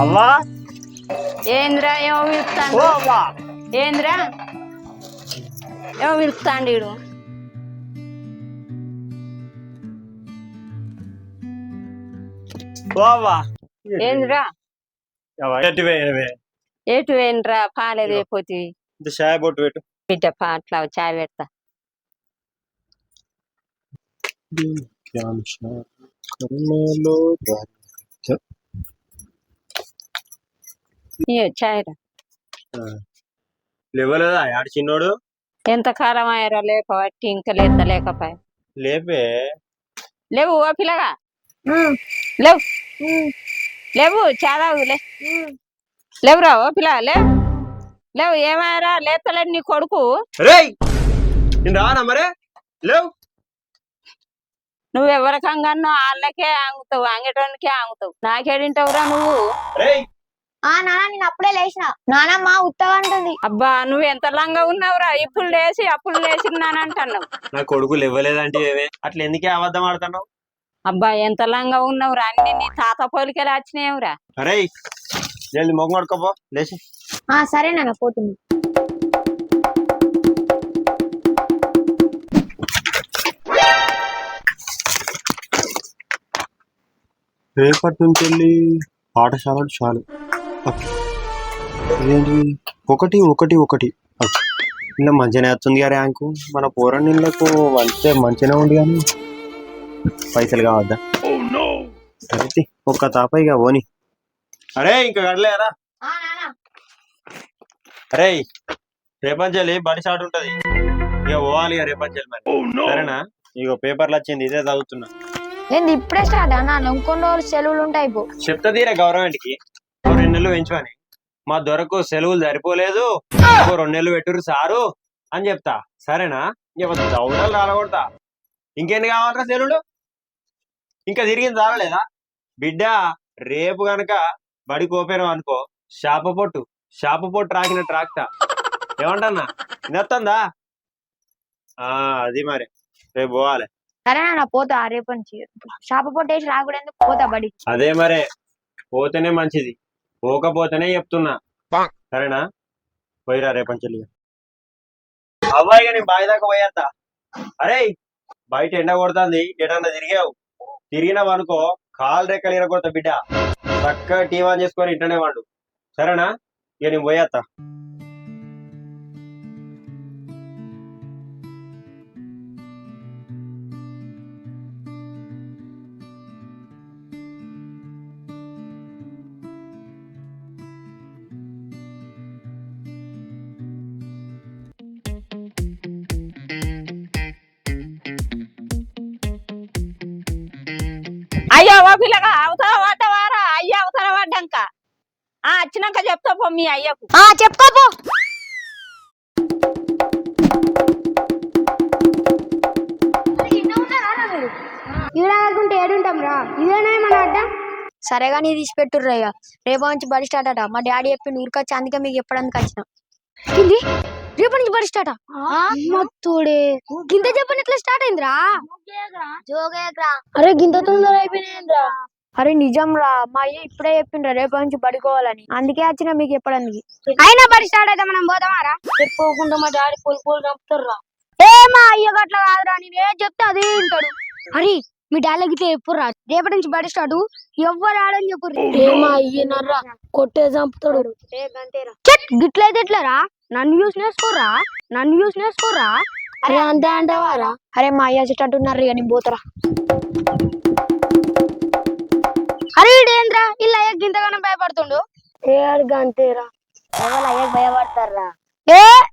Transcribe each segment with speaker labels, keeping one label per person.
Speaker 1: అవ్వా
Speaker 2: ఏంద్రా ఏమో పిలుస్తాడు.
Speaker 1: ఓ అవ్వా
Speaker 2: ఏంద్రా ఏమో పిలుస్తాడు ఈడు.
Speaker 1: ఓ అవ్వా
Speaker 2: ఏంద్రా
Speaker 1: ఎట్టి వేయవే
Speaker 2: ఏటు వేయండిరా పాలేదు అయిపోతుంది.
Speaker 1: ఇంత చాయ్ బొట్టు పెట్టు.
Speaker 2: బిడ్డ పాట్లా చాయ్ పెడతా. ఇయ్యో చాయ్ రా.
Speaker 1: లేవలేదా ఆడు చిన్నోడు?
Speaker 2: ఎంత కాలం అయ్యారో లేపబట్టి ఇంకా లేత లేకపోయా.
Speaker 1: లేపే
Speaker 2: లేవు ఓ పిల్లగా లేవు లేవు చాదావు లేవురా ఓ పిల్ల లేవు లేవు ఏమయ్యారా లేతలేడు నీ కొడుకు.
Speaker 1: రేయ్ నేను రానా మరే లేవు.
Speaker 2: నువ్వు ఎవరికంగానో వాళ్ళకే ఆంగుతావు, అంగటోనికే ఆంగుతావు. నాకేడింటావురా నువ్వు?
Speaker 1: రేయ్
Speaker 3: నాన్న నేను అప్పుడే లేచిన. నానమ్మ ఉత్తగా అంటుంది.
Speaker 2: అబ్బా నువ్వు ఎంత లంగా ఉన్నావురా, ఇప్పుడు లేచి అప్పుడు లేచిన్నానంటున్నావు.
Speaker 1: నా కొడుకు లేవలేదంటే అట్లా ఎందుకే అబద్ధం ఆడుతున్నావు?
Speaker 2: అబ్బా ఎంత లంగా ఉన్నావురా, అన్ని నీ తాత పోలికలు వచ్చినావురా.
Speaker 1: అరే జల్ది మొగం పడుకోపో లేచి.
Speaker 3: సరే నాన్న పోతుంది.
Speaker 1: రేపటి నుంచి వెళ్ళి పాఠశాలలు చాలు. ఇదేంటి 1 1 1 ఇలా మంచిగానే వస్తుంది ర్యాంకు. మన పోరన్నీళ్ళకు అంతే మంచిగానే ఉంది కానీ పైసలు కావద్దా? సరే ఒక్క తాపయిగా పోని. అరే ఇంకా గడలేరా? అరే రేపంచెల్లి బడి స్టార్ట్ ఉంటది, ఇక పోవాలి ఇక రేపంచెల్లి మరి. సరేనా? ఇక పేపర్లు వచ్చింది ఇదే చదువుతున్నా.
Speaker 3: ఏంది ఇప్పుడే స్టార్ట్ అన్న? ఇంకొన్ని రోజులు సెలవులు ఉంటాయి.
Speaker 1: చెప్తా తీరా గవర్నమెంట్కి 2 నెలలు పెంచుకొని. మా దొరకు సెలవులు సరిపోలేదు, 2 నెలలు పెట్టురు సారు అని చెప్తా. సరేనా? ఇక దౌడలు రాలగొడతా. ఇంకెన్ని కావాలరా సెలవులు? ఇంకా తిరిగింది రావలేదా బిడ్డ? రేపు గనక బడి కోపాను అనుకో, షాప పొట్టు రాకిన ట్రాక్టా. ఏమంటన్నా వినొత్తందా? అది మరి రేపు పోవాలి.
Speaker 3: సరే నాన్న పోతా. రేపు నుంచి షాప పొట్టేసి రాకూడదు, పోతా బడి.
Speaker 1: అదే మరే పోతేనే మంచిది, పోకపోతేనే చెప్తున్నా. సరేనా? పోయిరా రేపంచెల్లి. అబ్బాయిగా నేను బావి దాకా పోయేస్తా. అరే బయట ఎండ కొడుతుంది, ఎటన్నా తిరిగినావు అనుకో కాలు రెక్కలు ఇరగొడతా బిడ్డ. చక్కగా టీవీ ఆన్ చేసుకొని ఇంటనే వాడు. సరేనా? ఇక నేను పోయేస్తా.
Speaker 2: అయ్యో ఓ పిల్లగా అవతల పడ్డవారా? అయ్యా అవతల పడ్డాక వచ్చినాక చెప్తా పో మీ అయ్యకు.
Speaker 3: చెప్పుకోపో. ఇలాగుంటే ఏడుంటాం రా, ఇదేనా మన అడ్డ? సరేగా నీ తీసి పెట్టుర్రయ్యా. రేపు నుంచి బడి స్టార్ట్ అట. మా డాడీ చెప్పి ఊరికొచ్చి, అందుకే మీకు చెప్పడానికి వచ్చిన. రేపు నుంచి బడి స్టార్ట్ మొత్తుడే గింత చెప్పని ఇట్లా స్టార్ట్ అయిందిరా. అరే గింత తొందర అయిపోయినాయిరా. అరే నిజం రా, మా అయ్య ఇప్పుడే చెప్పిండ్రా రేపు నుంచి పడుకోవాలని. అందుకే వచ్చిన మీకు చెప్పడానికి. అయినా బడి స్టార్ట్ అయితే మనం పోదామారా? చెప్పుకోకుండా మా డాడీ పొలి చంపుతారా. మా అయ్య గట్ల కాదురా, నేను ఏం చెప్తే అదే వింటాడు. అరే మీ డాడీ గిట్లా చెప్పుర్రా, రేపటి నుంచి బడి స్టార్ట్, ఎవ్వరు ఆడని చెప్పుర్రు. మా అయ్యనర్రా కొట్టే చంపుతాడు. గిట్లయితే ఎట్లరా? నన్ను చూసి నేర్చుకోరా. అరే అంతే అంటావారా? అరే మా అయ్య చెట్టున్నారు ఇక నేను పోతారా. అరే ఇడేంద్రా ఇలా అయ్యకి ఇంతగానో భయపడుతుండు. అంతేరా, అయ్యకి భయపడతారా?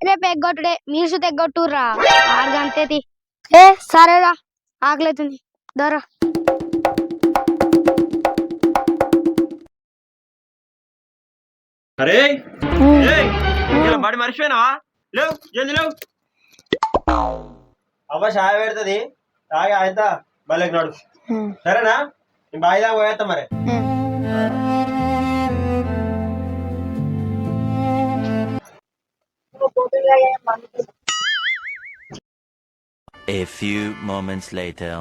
Speaker 3: రేపు ఎగ్గొట్టుడే, మీరు తెగ్గొట్టుర్రా. ఆరుగంతేది. సరేరా, ఆకలితుంది దరా.
Speaker 1: అరే బడి మర్చిపోయినావా? లేవు జల్ది లేవు. అవ్వ చాయ్ పెడుతుంది, తాగి ఆయన బల్లెకి నడు. సరేనా? నేను బావి దాకా పోయేస్తా మరి.
Speaker 4: A few moments later.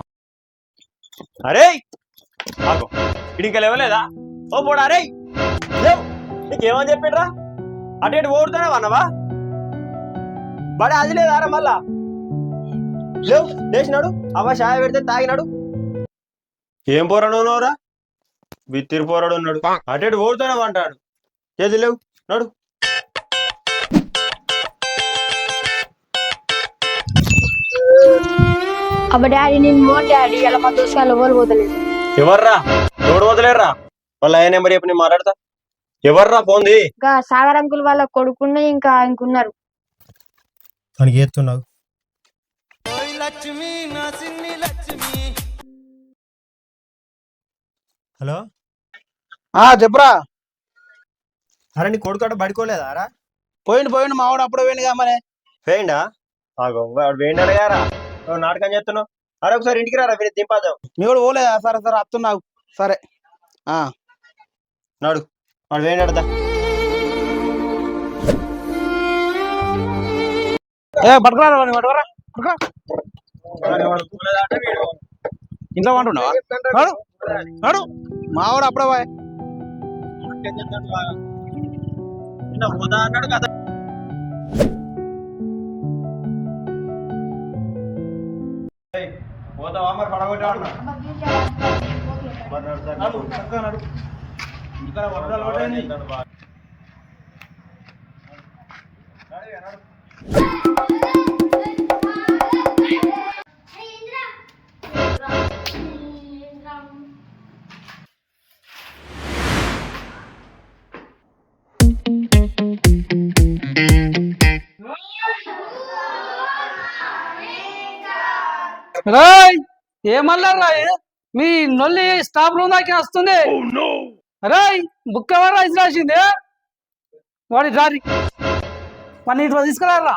Speaker 1: అరే ఆగో, ఇది ఇంకా లేవలేదా? ఓ పోడా. అరే నీకేమని చెప్పిండ్రా అటు ఇటు ఓడుతానే అన్నవా బడే అది లేదారా మళ్ళా లేవు లేచినాడు అవ్వ షాయ పెడితే తాగినాడు ఏం పోరాడున్నావురా బిత్తిరి పోరాడు ఉన్నాడు అటు ఇటు ఓడుతానే అంటాడు చేతి లేవు నడు
Speaker 3: అబ్బ డాడీ నేను మో డాడీ ఇలా మా దోషాలు ఎవరు పోతలేదు.
Speaker 1: ఎవర్రా ఎవడు వదిలేరా వాళ్ళ ఆయన నెంబర్ చెప్పి నేను మాట్లాడతా ఎవర్రా పోంది
Speaker 3: ఇంకా సాగర్ అంకుల్ వాళ్ళ కొడుకున్న ఇంకా ఇంకున్నారు.
Speaker 1: తనకి ఎత్తున్నావు హలో
Speaker 5: చెప్పురా.
Speaker 1: అరే నీ కొడుకు అట పడుకోలేదా రా
Speaker 5: పోయిండు మావాడు అప్పుడే పోయిండుగా మరి.
Speaker 1: వేయండా ఆగో వాడు వేయండి గారా నువ్వు నాటకం చేస్తున్నావు అరే ఒకసారి ఇంటికి రారా మీరు దింపాదాం
Speaker 5: నీ కూడా పోలేదా? సరే సరే వస్తున్నావు. సరే
Speaker 1: నాడు వాడు వేయండి అడతా
Speaker 5: పట్టుకురా పట్టుకురా ఇంట్లో వంటున్నావా? నాడు నాడు మావాడు అప్పుడే పోయి
Speaker 1: పోదా అన్నాడు కదా పోతావా మరి పడగొట్టా అన్నా
Speaker 6: రాయ్ ఏమన్నా రాయ్ మీ నొల్లి స్టాప్ రూమ్ దాకా వస్తుంది. రాయ్ బుక్ ఎవరు రాసి రాసింది వాడి రారి మన ఇటు తీసుకురారా.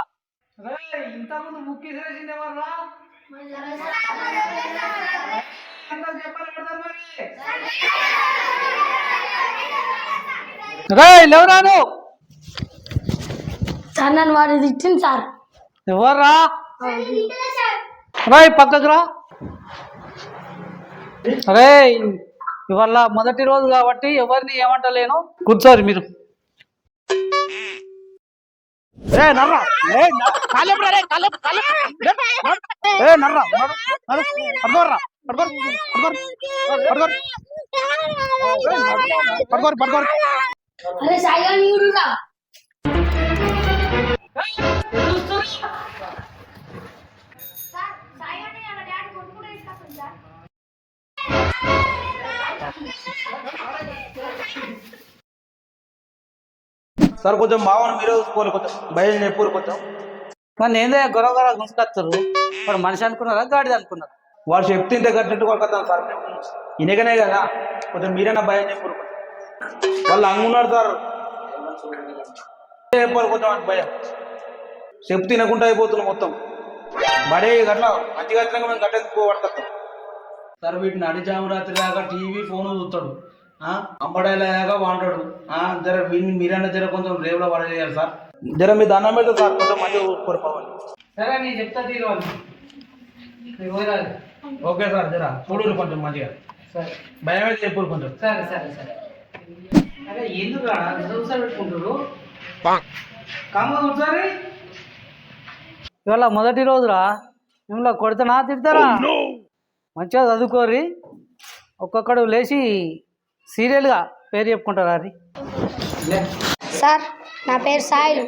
Speaker 6: ఇంతకుముందు బుక్ రాసింది ఎవర్రా? రాయ్ లేవరాను
Speaker 3: సార్ నన్ను వాడు ఇచ్చింది సార్.
Speaker 6: ఎవర్రా? రాయ్ పక్కకు రా. అరే ఇవాళ మొదటి రోజు కాబట్టి ఎవరిని ఏమంటలేను, కూర్చోరు మీరు.
Speaker 5: సార్ కొంచెం మావాడు మీరే చూసుకోవాలి, కొంచెం భయం చెప్పు కొంచెం.
Speaker 6: మరి ఏందే గొడవ గొడవ గుంసుకొస్తారు? వాడు మనిషి అనుకున్నారా గాడిద అనుకున్నారు?
Speaker 5: వాడు చెప్తే ఇంత కట్టినట్టు కొడతాను సార్. ఇనకనే కదా కొంచెం మీరైనా భయం చెప్పు. వాళ్ళు అంగున్నారు సార్, చెప్పాలి కొంచెం అంటే భయం. చెప్పు తినకుండా అయిపోతున్నాం మొత్తం బడే గట్లా మంచి గట్టినా మేము కట్టేసుకోబడతాం సార్. వీటిని అడిజామరాత్రి దాకా టీవీ ఫోన్ చూస్తాడు, అంబడేలాగా వాంటాడు. జర వీడిని మీరైనా జర కొంచెం రేవులో పడేయాలి సార్. జర మీ దండం పెడతా సార్, కొంచెం మంచిగా చూసుకోవాలి.
Speaker 6: సరే నీ చెప్తా తీరవాలి.
Speaker 5: ఓకే సార్, జర చూడు కొంచెం మంచిగా.
Speaker 6: సరే
Speaker 5: భయం అయితే చెప్పు కొంచెం.
Speaker 6: సరే సరే సరే. అరే ఎందుకు పెట్టుకుంటారు కమ్మ కూర్చోరి. ఇవాళ మొదటి రోజురా, మిమ్మల్ని కొడతానా తిడతారా? మంచిగా చదువుకోరి. ఒక్కొక్కడు లేచి సీరియల్గా పేరు చెప్పుకుంటారా? అది
Speaker 3: సార్ నా పేరు సాయిలు.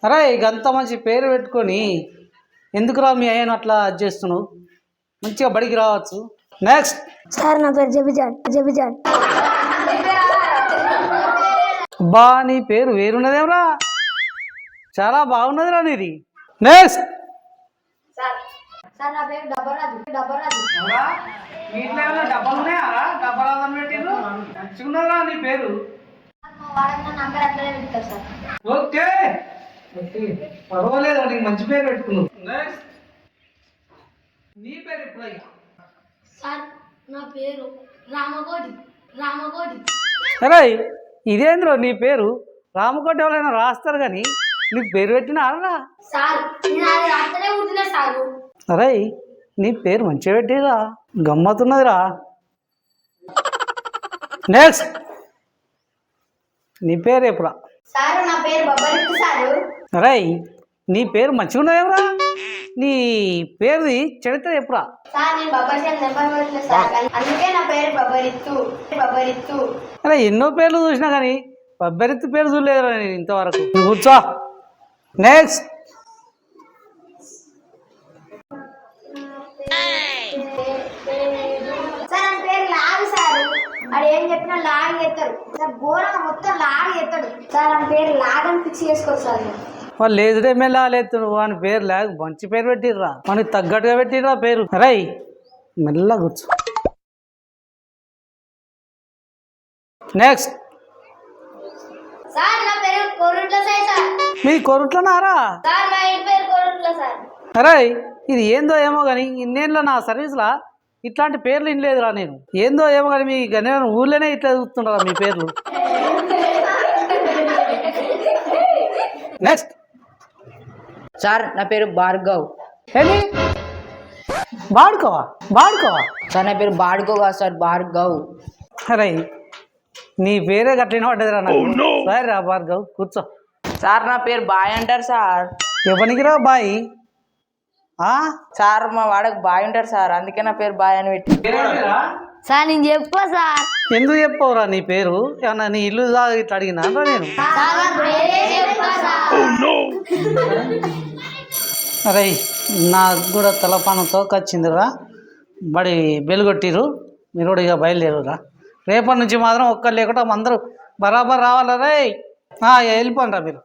Speaker 6: అరే ఇక అంత మంచి పేరు పెట్టుకొని ఎందుకురా మీ అయ్యను అట్లా చేస్తున్నావు? మంచిగా బడికి రావచ్చు. నెక్స్ట్.
Speaker 3: సార్ నా పేరు జబిజాన్. జబిజాన్.
Speaker 6: బా నీ పేరు వేరున్నదేమరా, చాలా బాగున్నదిరా నీది. నెక్స్ట్.
Speaker 3: సార్ నా పేరు డబ్బరాజు. డబ్బరాజు.
Speaker 6: వీటిలో ఏమైనా డబ్బాలు ఉన్నాయా? డబ్బాలు పెట్టిండ్రు, మంచిగున్నదిరా నీ పేరు. ఓకే పర్వాలేదు, నీకు మంచి పేరు పెట్టుకున్నావు. నెక్స్ట్. నీ పేరు ఎప్పుడయ్యా?
Speaker 3: సార్ నా పేరు రామకోటి. రామకోటి.
Speaker 6: అరే ఇదేంద్రో నీ పేరు? రామకోటి ఎవరైనా రాస్తారు కానీ నీకు పేరు పెట్టినారా?
Speaker 3: సార్ నేను రాత్రే పుట్టిన సారు.
Speaker 6: అరే నీ పేరు మంచిగా పెట్టిరా, గమ్మత్తున్నదిరా. నెక్స్ట్. నీ పేరు ఎప్పుడా?
Speaker 3: సారు నా పేరు బబ్బరిత్తు సారు.
Speaker 6: రై నీ పేరు మంచిగా ఉన్నదేమరా? నీ పేరుది చరిత్ర ఎప్పుడా?
Speaker 3: సార్ నేను బబ్బరిత్త నెంబర్ సార్, అందుకే నా పేరు బబ్బరిత్తు.
Speaker 6: అరే ఎన్నో పేర్లు చూసినా కానీ బబ్బెరెత్తు పేరు చూడలేదురా నేను ఇంతవరకు. నువ్వు కూర్చో. నెక్స్ట్.
Speaker 3: సార్ నా పేరు లాగు సారు. అది ఏం చెప్పినా లాగు చేస్తాడు సార్, ఘోరంగా మొత్తం లాగు చేస్తాడు సార్. నా పేరు లాగని ఫిక్స్ చేసుకోరు సార్.
Speaker 6: వాళ్ళు లేదుడే మెల్లెత్తుడు వాని పేరు లేక మంచి పేరు పెట్టిర్రా, మనకి తగ్గట్టుగా పెట్టిర్రా పేరు. రై మెల్ల కూర్చో. నెక్స్ట్.
Speaker 3: సార్ నా పేరు కోరుట్ల సార్.
Speaker 6: మీ కొరుట్లనారా?
Speaker 3: సార్ మా ఇంటి పేరు కోరుట్ల సార్.
Speaker 6: అరే ఇది ఏందో ఏమో కానీ ఇన్నేళ్ళ నా సర్వీస్లా ఇట్లాంటి పేర్లు ఇనలేదురా నేను. ఏందో ఏమో కానీ మీ గణన ఊళ్ళోనే ఇట్లా చూస్తుంటారా మీ పేర్లు. నెక్స్ట్.
Speaker 7: సార్ నా పేరు భార్గవ్.
Speaker 6: ఏంటి బాడుకోవా?
Speaker 7: సార్ నా పేరు బాడుకో కాదు సార్, భార్గవ్.
Speaker 6: అరే నీ పేరే గట్టిన పడ్డదిరా నాకు. సరే రా భార్గవ్ కూర్చో.
Speaker 7: సార్ నా పేరు బాయ్ అంటారు సార్.
Speaker 6: ఎవరికిరా బాయ్?
Speaker 7: సార్ మా వాడకు బాయ్ ఉంటారు సార్, అందుకే నా పేరు బాయ్ అని పెట్టి.
Speaker 3: సార్ నేను చెప్పా సార్.
Speaker 6: ఎందుకు చెప్పవురా నీ పేరు? ఏమన్నా నీ ఇల్లు ఇట్లా అడిగినా నేను? అరే నాకు కూడా తలపానంతో వచ్చిందిరా. బడి బెలుగొట్టిరు, మీరు కూడా ఇక బయలుదేరురా. రేపటి నుంచి మాత్రం ఒక్కరు లేకుండా అందరూ బరాబర్ రావాలా రే. వెళ్ళిపోండి రా మీరు.